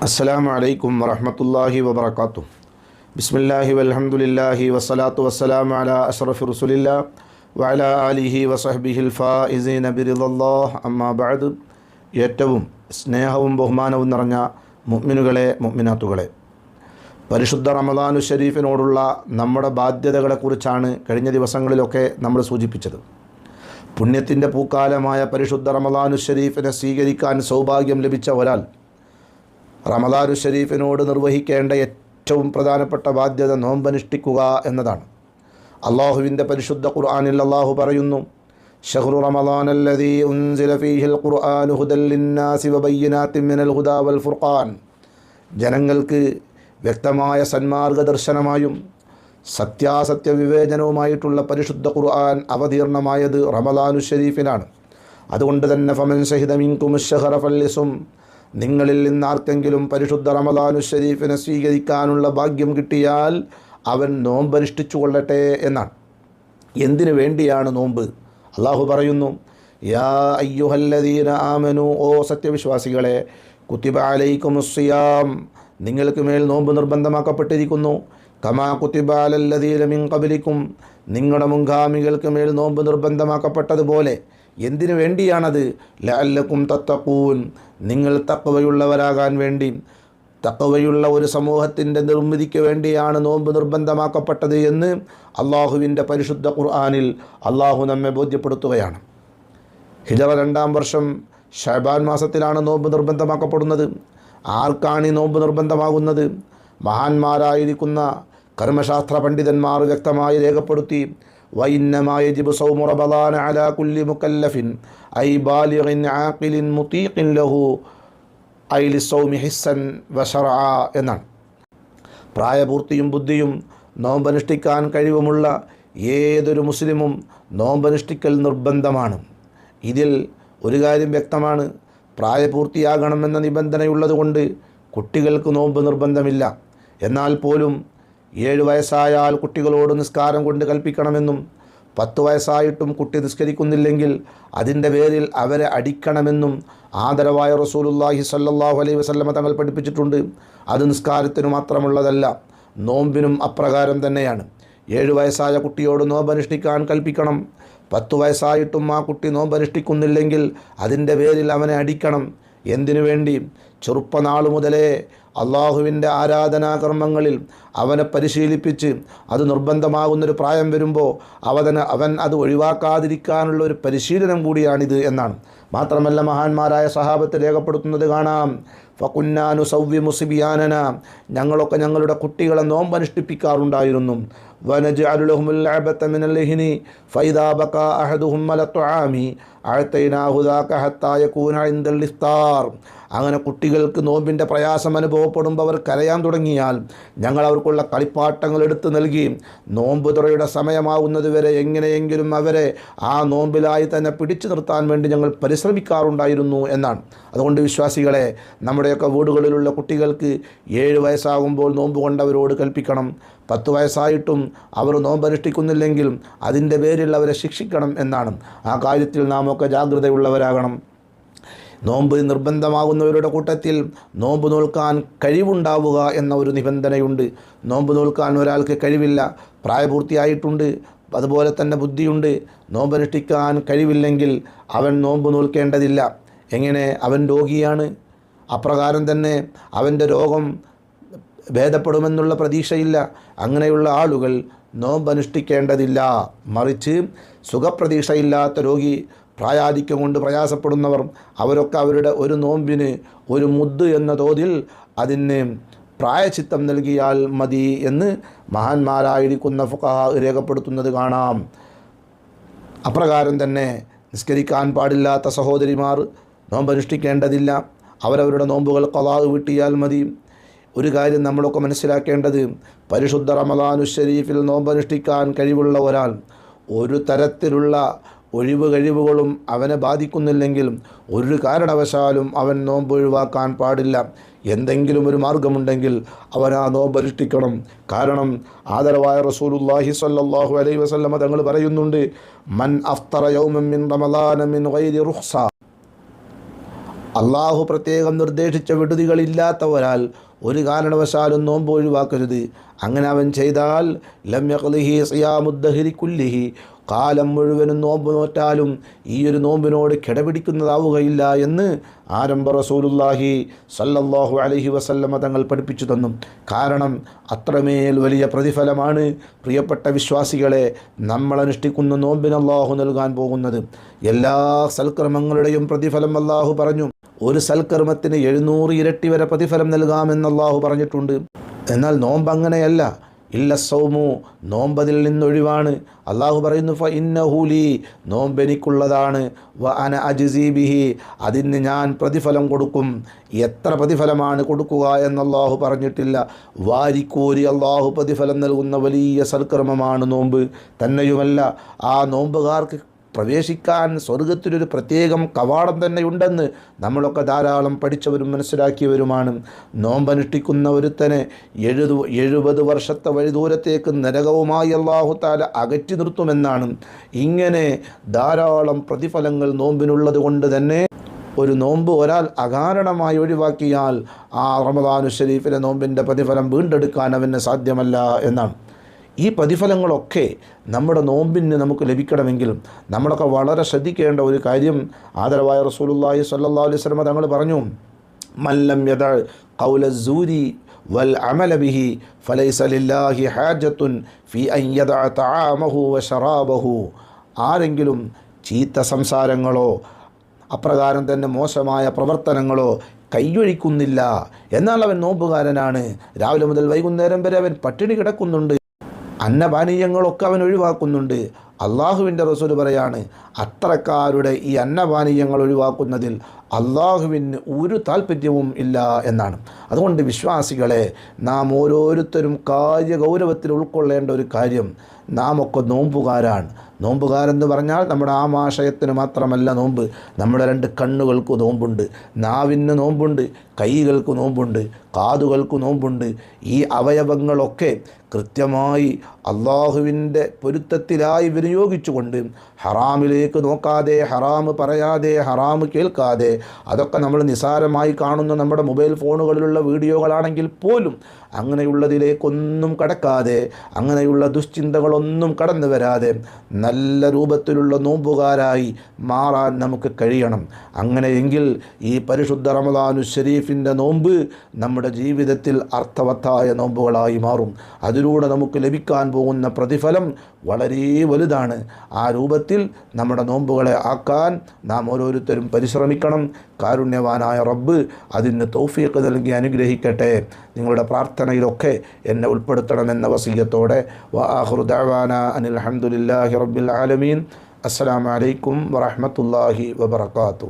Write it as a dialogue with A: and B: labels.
A: അസ്സലാമു അലൈക്കും വറഹ്മത്തുള്ളാഹി വബറകാതുഹു. ബിസ്മില്ലാഹി വൽഹംദുലില്ലാഹി വസ്സലാത്തു വസ്സലാമു അലാ അഷ്റഫി റസൂലില്ലാ വഅലാ ആലിഹി വസഹ്ബിഹിൽ ഫായിസീന ബിറിദല്ലാഹ്. അമ്മാ ബഅദ്. ഏറ്റവും സ്നേഹവും ബഹുമാനവും നിറഞ്ഞ മുഅ്മിനുകളെ, മുഅ്മിനാത്തുകളെ, പരിശുദ്ധ റമദാനു ഷരീഫിനോടുള്ള നമ്മുടെ ബാധ്യതകളെക്കുറിച്ചാണ് കഴിഞ്ഞ ദിവസങ്ങളിലൊക്കെ നമ്മൾ സൂചിപ്പിച്ചത്. പുണ്യത്തിൻ്റെ പൂക്കാലമായ പരിശുദ്ധ റമദാനു ഷരീഫിനെ സ്വീകരിക്കാൻ സൗഭാഗ്യം ലഭിച്ച ഒരാൾ റമദാനു ഷരീഫിനോട് നിർവഹിക്കേണ്ട ഏറ്റവും പ്രധാനപ്പെട്ട ബാധ്യത നോമ്പനുഷ്ഠിക്കുക എന്നതാണ്. അള്ളാഹുവിൻ്റെ പരിശുദ്ധ ഖുർആനിൽ അള്ളാഹു പറയുന്നു, ശഹ്റു റമദാനല്ലദീ ഉൻസില ഫീഹിൽ ഖുർആനു ഹുദൽ ലിന്നാസി വബയ്യിനാത്തിൻ മിനൽ ഹുദാ വൽ ഫുർഖാൻ. ജനങ്ങൾക്ക് വ്യക്തമായ സന്മാർഗദർശനമായും സത്യാസത്യ വിവേചനവുമായിട്ടുള്ള പരിശുദ്ധ ഖുർആൻ അവതീർണമായത് റമദാനു ഷരീഫിനാണ്. അതുകൊണ്ട് തന്നെ ഫമൻ ശഹിദ മിൻകുമുശ് ശഹ്റ ഫല്യസും, നിങ്ങളിൽ നിന്നാർക്കെങ്കിലും പരിശുദ്ധ റമദാനു ഷരീഫിനെ സ്വീകരിക്കാനുള്ള ഭാഗ്യം കിട്ടിയാൽ അവൻ നോമ്പനുഷ്ഠിച്ചു കൊള്ളട്ടെ എന്നാണ്. എന്തിനു വേണ്ടിയാണ് നോമ്പ്? അള്ളാഹു പറയുന്നു, യാ അയ്യുഹല്ലദീന ആമനു, ഓ സത്യവിശ്വാസികളെ, കുത്തിബ അലൈക്കുമുസ്സിയാം, നിങ്ങൾക്ക് മേൽ നോമ്പ് നിർബന്ധമാക്കപ്പെട്ടിരിക്കുന്നു. കമാ കുത്തിബ അലല്ലദീന മിൻ ഖബ്ലിക്കും, നിങ്ങളുടെ മുൻഗാമികൾക്ക് മേൽ നോമ്പ് നിർബന്ധമാക്കപ്പെട്ടതുപോലെ. എന്തിനു വേണ്ടിയാണത്? ലഅല്ലക്കും തത്തഖൂൻ, നിങ്ങൾ തഖ്വയുള്ളവരാകാൻ വേണ്ടി, തഖ്വയുള്ള ഒരു സമൂഹത്തിൻ്റെ നിർമ്മിതിക്ക് വേണ്ടിയാണ് നോമ്പ് നിർബന്ധമാക്കപ്പെട്ടത് എന്ന് അള്ളാഹുവിൻ്റെ പരിശുദ്ധ ഖുർആനിൽ അള്ളാഹു നമ്മെ ബോധ്യപ്പെടുത്തുകയാണ്. ഹിജറ 2-ാം വർഷം ശഅബാൻ മാസത്തിലാണ് നോമ്പ് നിർബന്ധമാക്കപ്പെടുന്നത്. ആർക്കാണ് ഈ നോമ്പ് നിർബന്ധമാകുന്നത്? മഹാന്മാരായിരിക്കുന്ന കർമ്മശാസ്ത്ര പണ്ഡിതന്മാർ വ്യക്തമായി രേഖപ്പെടുത്തി, വഇന്നമാ യജിബു സൗമു റമദാന അലാ കുല്ലി മുകല്ലഫിൻ ഐ ബാലിഗിൻ ആഖിലിൻ മുതീഖിൻ ലഹു ഐ ലിസ്സൗമി ഹിസ്സൻ വശറഅ എന്നാണ്. പ്രായപൂർത്തിയും ബുദ്ധിയും നോമ്പനുഷ്ഠിക്കാൻ കഴിവുമുള്ള ഏതൊരു മുസ്ലിമും നോമ്പനുഷ്ഠിക്കൽ നിർബന്ധമാണ്. ഇതിൽ ഒരു കാര്യം വ്യക്തമാണ്, പ്രായപൂർത്തിയാകണമെന്ന നിബന്ധനയുള്ളതുകൊണ്ട് കുട്ടികൾക്ക് നോമ്പ് നിർബന്ധമില്ല. എന്നാൽ പോലും 7 വയസ്സായാൽ കുട്ടികളോട് നിസ്കാരം കൊണ്ട് കൽപ്പിക്കണമെന്നും 10 വയസ്സായിട്ടും കുട്ടി നിസ്കരിക്കുന്നില്ലെങ്കിൽ അതിൻ്റെ പേരിൽ അവരെ അടിക്കണമെന്നും ആദരവായ റസൂലുള്ളാഹി സ്വല്ലല്ലാഹു അലൈഹി വസല്ലമ തങ്ങൾ പഠിപ്പിച്ചിട്ടുണ്ട്. അത് നിസ്കാരത്തിന് മാത്രമുള്ളതല്ല, നോമ്പിനും അപ്രകാരം തന്നെയാണ്. 7 വയസ്സായ കുട്ടിയോട് നോമ്പനുഷ്ഠിക്കാൻ കൽപ്പിക്കണം. 10 വയസ്സായിട്ടും ആ കുട്ടി നോമ്പനുഷ്ഠിക്കുന്നില്ലെങ്കിൽ അതിൻ്റെ പേരിൽ അവനെ അടിക്കണം. എന്തിനു വേണ്ടി? ചെറുപ്പനാൾ മുതലേ അള്ളാഹുവിൻ്റെ ആരാധനാകർമ്മങ്ങളിൽ അവനെ പരിശീലിപ്പിച്ച് അത് നിർബന്ധമാകുന്നൊരു പ്രായം വരുമ്പോൾ അവൻ അത് ഒഴിവാക്കാതിരിക്കാനുള്ള ഒരു പരിശീലനം കൂടിയാണിത് എന്നാണ്. മാത്രമല്ല, മഹാന്മാരായ സഹാബത്ത് രേഖപ്പെടുത്തുന്നത് കാണാം, ഫകുന്നാ നുസവ്വിമു സിബിയാനന, ഞങ്ങളൊക്കെ ഞങ്ങളുടെ കുട്ടികളെ നോമ്പനുഷ്ഠിപ്പിക്കാറുണ്ടായിരുന്നു. വനജ്അലു ലഹുമുൽ ലഅബത മിനൽ ലഹിനി ഫൈദാ ബകാ അഹദുഹും അല തുആമി അഅതൈനാഹു ദാക ഹത്താ യകൂന ഇൻദൽ ഇഫ്താർ. അങ്ങനെ കുട്ടികൾക്ക് നോമ്പിൻ്റെ പ്രയാസം അനുഭവപ്പെടുമ്പോൾ അവർ കരയാൻ തുടങ്ങിയാൽ ഞങ്ങൾ അവർക്കുള്ള കളിപ്പാട്ടങ്ങൾ എടുത്തു നൽകി നോമ്പ് തുറയുടെ സമയമാകുന്നത് വരെ എങ്ങനെയെങ്കിലും അവരെ ആ നോമ്പിലായി തന്നെ പിടിച്ചു നിർത്താൻ വേണ്ടി ഞങ്ങൾ പരിശ്രമിക്കാറുണ്ടായിരുന്നു എന്നാണ്. അതുകൊണ്ട് വിശ്വാസികളെ, നമ്മുടെയൊക്കെ വീടുകളിലുള്ള കുട്ടികൾക്ക് 7 വയസ്സാകുമ്പോൾ നോമ്പ് കൊണ്ടവരോട് കൽപ്പിക്കണം. 10 വയസ്സായിട്ടും അവർ നോമ്പനുഷ്ഠിക്കുന്നില്ലെങ്കിൽ അതിൻ്റെ പേരിൽ അവരെ ശിക്ഷിക്കണം എന്നാണ്. ആ കാര്യത്തിൽ നാം ഒക്കെ ജാഗ്രതയുള്ളവരാകണം. നോമ്പ് നിർബന്ധമാകുന്നവരുടെ കൂട്ടത്തിൽ നോമ്പ് നോൽക്കാൻ കഴിവുണ്ടാവുക എന്ന ഒരു നിബന്ധനയുണ്ട്. നോമ്പ് നോൽക്കാൻ ഒരാൾക്ക് കഴിവില്ല, പ്രായപൂർത്തിയായിട്ടുണ്ട്, അതുപോലെ തന്നെ ബുദ്ധിയുണ്ട്, നോമ്പനുഷ്ഠിക്കാൻ കഴിവില്ലെങ്കിൽ അവൻ നോമ്പ് നോൽക്കേണ്ടതില്ല. എങ്ങനെ? അവൻ രോഗിയാണ്, അപ്രകാരം തന്നെ അവൻ്റെ രോഗം ഭേദപ്പെടുമെന്നുള്ള പ്രതീക്ഷയില്ല. അങ്ങനെയുള്ള ആളുകൾ നോമ്പനുഷ്ഠിക്കേണ്ടതില്ല. മറിച്ച് സുഖപ്രതീക്ഷയില്ലാത്ത രോഗി, പ്രായാധിക്യം കൊണ്ട് പ്രയാസപ്പെടുന്നവർ, അവരൊക്കെ അവരുടെ ഒരു നോമ്പിന് ഒരു മുദ് എന്ന തോതിൽ അതിന് പ്രായച്ചിത്തം നൽകിയാൽ മതി എന്ന് മഹാന്മാരായിരിക്കുന്ന ഫുഖഹാ രേഖപ്പെടുത്തുന്നത് കാണാം. അപ്രകാരം തന്നെ നിസ്കരിക്കാൻ പാടില്ലാത്ത സഹോദരിമാർ നോമ്പനുഷ്ഠിക്കേണ്ടതില്ല. അവരവരുടെ നോമ്പുകൾ ഖളാ വീട്ടിയാൽ മതി. ഒരു കാര്യം നമ്മളൊക്കെ മനസ്സിലാക്കേണ്ടത്, പരിശുദ്ധ റമദാനു ഷരീഫിൽ നോമ്പനുഷ്ഠിക്കാൻ കഴിവുള്ള ഒരാൾ ഒരു തരത്തിലുള്ള കഴിവുകളും അവനെ ബാധിക്കുന്നില്ലെങ്കിൽ ഒരു കാരണവശാലും അവൻ നോമ്പ് ഒഴിവാക്കാൻ പാടില്ല. എന്തെങ്കിലും ഒരു മാർഗമുണ്ടെങ്കിൽ അവൻ ആ നോമ്പ് അനുഷ്ഠിക്കണം. കാരണം ആദരവായ റസൂലുള്ളാഹി സ്വല്ലല്ലാഹു അലൈഹി വസല്ലമ തങ്ങൾ പറയുന്നുണ്ട്, മൻ അഫ്തറ യൗമൻ മിൻ റമദാന മിൻ ഗൈരി റുഖ്സ, അള്ളാഹു പ്രത്യേകം നിർദ്ദേശിച്ച വിടുതികളില്ലാത്ത ഒരാൾ ഒരു കാരണവശാലും നോമ്പ് ഒഴിവാക്കരുത്. അങ്ങനെ അവൻ ചെയ്താൽ ലം യഖ്ലിഹി സിയാമുദ്ദഹരി കുല്ലിഹി, കാലം മുഴുവനും നോമ്പ് നോറ്റാലും ഈ ഒരു നോമ്പിനോട് കിടപിടിക്കുന്നതാവുകയില്ല എന്ന് ആരംഭ റസൂലുള്ളാഹി സല്ലല്ലാഹു അലൈഹി വസല്ലമ തങ്ങൾ പഠിപ്പിച്ചു തന്നു. കാരണം അത്രമേൽ വലിയ പ്രതിഫലമാണ് പ്രിയപ്പെട്ട വിശ്വാസികളെ നമ്മൾ അനുഷ്ഠിക്കുന്ന നോമ്പിന് അള്ളാഹു നൽകാൻ പോകുന്നത്. എല്ലാ സൽക്കർമ്മങ്ങളുടെയും പ്രതിഫലം അള്ളാഹു പറഞ്ഞു. ഒരു സൽക്കർമ്മത്തിന് 700 ഇരട്ടി വരെ പ്രതിഫലം നൽകാമെന്ന് അള്ളാഹു പറഞ്ഞിട്ടുണ്ട്. എന്നാൽ നോമ്പ് അങ്ങനെയല്ല. ഇല്ല സൗമു, നോമ്പതിൽ നിന്നൊഴിവാണ്. അള്ളാഹു പറയുന്നു ഫ ഇന്നഹുലി, നോമ്പെനിക്കുള്ളതാണ്. വ അന അജ്സി ബിഹി, അതിന് ഞാൻ പ്രതിഫലം കൊടുക്കും. എത്ര പ്രതിഫലമാണ് കൊടുക്കുക എന്ന് അള്ളാഹു പറഞ്ഞിട്ടില്ല. വാരിക്കോരി അള്ളാഹു പ്രതിഫലം നൽകുന്ന വലിയ സൽക്കർമ്മമാണ് നോമ്പ്. തന്നെയുമല്ല, ആ നോമ്പുകാർക്ക് പ്രവേശിക്കാൻ സ്വർഗത്തിലൊരു പ്രത്യേകം കവാടം തന്നെയുണ്ടെന്ന് നമ്മളൊക്കെ ധാരാളം പഠിച്ചവരും മനസ്സിലാക്കിയവരുമാണ്. നോമ്പനുഷ്ഠിക്കുന്ന ഒരുത്തനെ 70 വർഷത്തെ വഴിദൂരത്തേക്ക് നരകവുമായി അല്ലാഹു തആല അകറ്റി നിർത്തുമെന്നാണ്. ഇങ്ങനെ ധാരാളം പ്രതിഫലങ്ങൾ നോമ്പിനുള്ളത് കൊണ്ട് തന്നെ ഒരു നോമ്പ് ഒരാൾ അകാരണമായി ഒഴിവാക്കിയാൽ ആ റമദാനു ശരീഫിലെ നോമ്പിൻ്റെ പ്രതിഫലം വീണ്ടെടുക്കാൻ അവന് സാധ്യമല്ല എന്നാണ്. ഈ പ്രതിഫലങ്ങളൊക്കെ നമ്മുടെ നോമ്പിന് നമുക്ക് ലഭിക്കണമെങ്കിലും നമ്മളൊക്കെ വളരെ ശ്രദ്ധിക്കേണ്ട ഒരു കാര്യം, ആദരവായ റസൂലുള്ളാഹി സ്വല്ലല്ലാഹു അലൈഹി വസല്ലം തങ്ങൾ പറഞ്ഞു, മല്ലം യദ ഖൗല സൂരി വൽ അമല ബിഹി ഫലൈസ ലില്ലാഹി ഹാജത്തുൻ ഫി അൻ യദഅ തആമഹു വ ശറാബഹു. ആരെങ്കിലും ചീത്ത സംസാരങ്ങളോ അപ്രകാരം തന്നെ മോശമായ പ്രവർത്തനങ്ങളോ കൈയൊഴിക്കുന്നില്ല, എന്നാൽ അവൻ നോമ്പുകാരനാണ്. രാവിലെ മുതൽ വൈകുന്നേരം വരെ അവൻ പട്ടിണി കിടക്കുന്നുണ്ട്, അന്നപാനീയങ്ങളൊക്കെ അവൻ ഒഴിവാക്കുന്നുണ്ട്. അള്ളാഹുവിൻ്റെ റസൂൽ പറയാണ്, അത്രക്കാരുടെ ഈ അന്നപാനീയങ്ങൾ ഒഴിവാക്കുന്നതിൽ അള്ളാഹുവിന് ഒരു താല്പര്യവും ഇല്ല എന്നാണ്. അതുകൊണ്ട് വിശ്വാസികളെ, നാം ഓരോരുത്തരും കാര്യഗൗരവത്തിൽ ഉൾക്കൊള്ളേണ്ട ഒരു കാര്യം, നാം ഒക്കെ നോമ്പുകാരാണ്. നോമ്പുകാരെന്ന് പറഞ്ഞാൽ നമ്മുടെ ആമാശയത്തിന് മാത്രമല്ല നോമ്പ്, നമ്മുടെ 2 കണ്ണുകൾക്ക് നോമ്പുണ്ട്, നാവിന് നോമ്പുണ്ട്, കൈകൾക്ക് നോമ്പുണ്ട്, കാതുകൾക്ക് നോമ്പുണ്ട്. ഈ അവയവങ്ങളൊക്കെ കൃത്യമായി അള്ളാഹുവിൻ്റെ പൊരുത്തത്തിലായി വിനിയോഗിച്ചുകൊണ്ട് ഹറാമിലേക്ക് നോക്കാതെ, ഹറാം പറയാതെ, ഹറാം കേൾക്കാതെ, അതൊക്കെ നമ്മൾ നിസാരമായി കാണുന്ന നമ്മുടെ മൊബൈൽ ഫോണുകളിലുള്ള വീഡിയോകളാണെങ്കിൽ പോലും അങ്ങനെയുള്ളതിലേക്കൊന്നും കടക്കാതെ, അങ്ങനെയുള്ള ദുശ്ചിന്തകളൊന്നും കടന്നു വരാതെ നല്ല രൂപത്തിലുള്ള നോമ്പുകാരായി മാറാൻ നമുക്ക് കഴിയണം. അങ്ങനെയെങ്കിൽ ഈ പരിശുദ്ധ റമദാനു ശരീഫിൻ്റെ നോമ്പ് നമ്മുടെ ജീവിതത്തിൽ അർത്ഥവത്തായ നോമ്പുകളായി മാറും. അതിലൂടെ നമുക്ക് ലഭിക്കാൻ പോകുന്ന പ്രതിഫലം വളരെ വലുതാണ്. ആ രൂപത്തിൽ നമ്മുടെ നോമ്പുകളെ ആക്കാൻ നാം ഓരോരുത്തരും പരിശ്രമിക്കണം. കാരുണ്യവാനായ റബ്ബ് അതിന് തൗഫീഖ് നൽകി അനുഗ്രഹിക്കട്ടെ. നിങ്ങളുടെ പ്രാർത്ഥനയിലൊക്കെ എന്നെ ഉൾപ്പെടുത്തണമെന്ന വസിയ്യത്തോടെ വആഖിറു ദഅവാനാ അനിൽ ഹംദുലില്ലാഹി റബ്ബിൽ ആലമീൻ. അസ്സലാമു അലൈക്കും വറഹ്മത്തുള്ളാഹി വബറകാതുഹു.